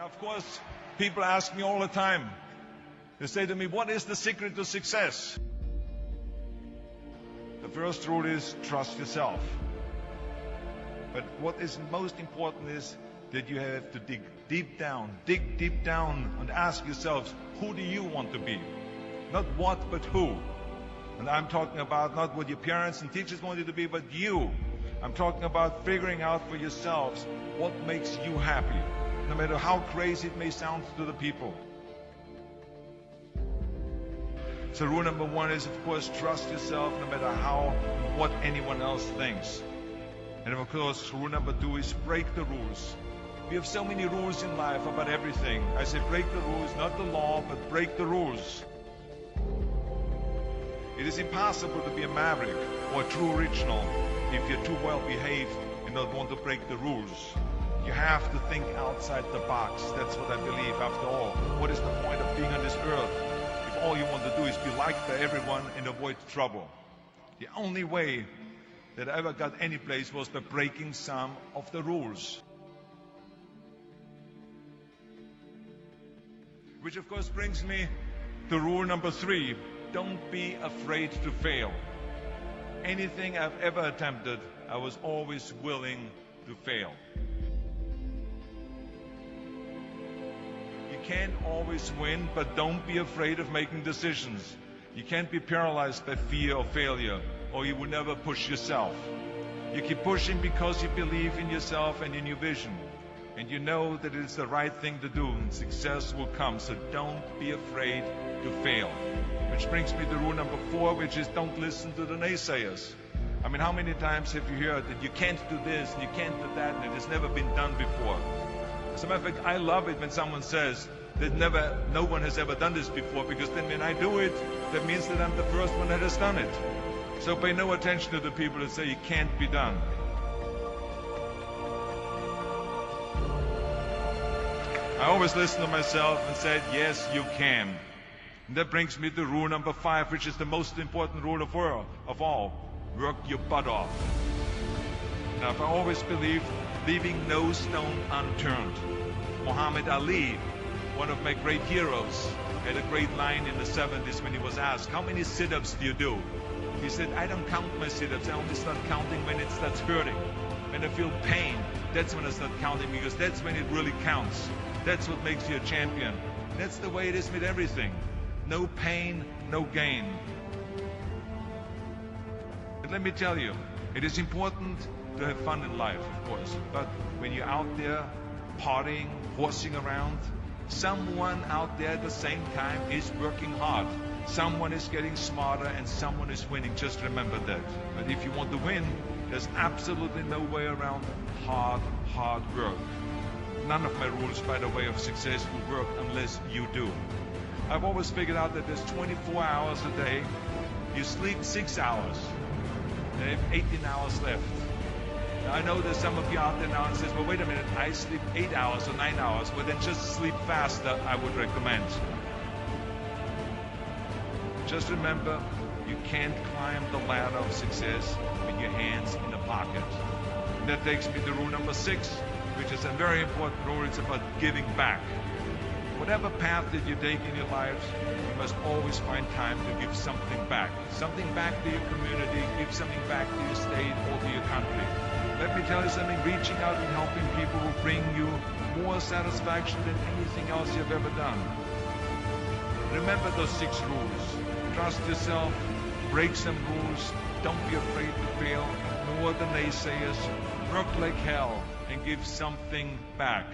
Of course, people ask me all the time. They say to me, what is the secret to success? The first rule is trust yourself. But what is most important is that you have to dig deep down and ask yourselves, who do you want to be? Not what, but who. And I'm talking about not what your parents and teachers want you to be, but you. I'm talking about figuring out for yourselves what makes you happy, no matter how crazy it may sound to the people. So rule number one is, of course, trust yourself no matter what anyone else thinks. And of course, rule number two is break the rules. We have so many rules in life about everything. I say break the rules, not the law, but break the rules. It is impossible to be a maverick or a true original if you're too well behaved and don't want to break the rules. You have to think outside the box. That's what I believe after all. What is the point of being on this earth if all you want to do is be liked by everyone and avoid trouble? The only way that I ever got any place was by breaking some of the rules. Which of course brings me to rule number three. Don't be afraid to fail. Anything I've ever attempted, I was always willing to fail. You can't always win, but don't be afraid of making decisions. You can't be paralyzed by fear of failure, or you will never push yourself. You keep pushing because you believe in yourself and in your vision. And you know that it is the right thing to do, and success will come. So don't be afraid to fail. Which brings me to rule number four, which is don't listen to the naysayers. I mean, how many times have you heard that you can't do this and you can't do that and it has never been done before? As a matter of fact, I love it when someone says that no one has ever done this before, because then when I do it, that means that I'm the first one that has done it. So pay no attention to the people that say it can't be done. I always listen to myself and said, yes, you can. And that brings me to rule number five, which is the most important rule of all. Work your butt off. Now, I always believed leaving no stone unturned. Muhammad Ali, one of my great heroes, had a great line in the 70s when he was asked, how many sit-ups do you do? He said, I don't count my sit-ups. I only start counting when it starts hurting. When I feel pain, that's when I start counting, because that's when it really counts. That's what makes you a champion. That's the way it is with everything. No pain, no gain. But let me tell you, it is important to have fun in life, of course. But when you're out there partying, horsing around, someone out there at the same time is working hard. Someone is getting smarter and someone is winning. Just remember that. But if you want to win, there's absolutely no way around hard work. None of my rules, by the way, of success will work unless you do. I've always figured out that there's 24 hours a day. You sleep 6 hours. And you have 18 hours left. Now, I know there's some of you out there now and says, well, wait a minute, I sleep 8 hours or 9 hours. Well, then just sleep faster, I would recommend. Just remember, you can't climb the ladder of success with your hands in the pocket. And that takes me to rule number 6, which is a very important rule. It's about giving back. Whatever path that you take in your lives, you must always find time to give something back. Something back to your community, give something back to your state or to your country. Let me tell you something, reaching out and helping people will bring you more satisfaction than anything else you've ever done. Remember those 6 rules. Trust yourself, break some rules, don't be afraid to fail, ignore the naysayers, work like hell, and give something back.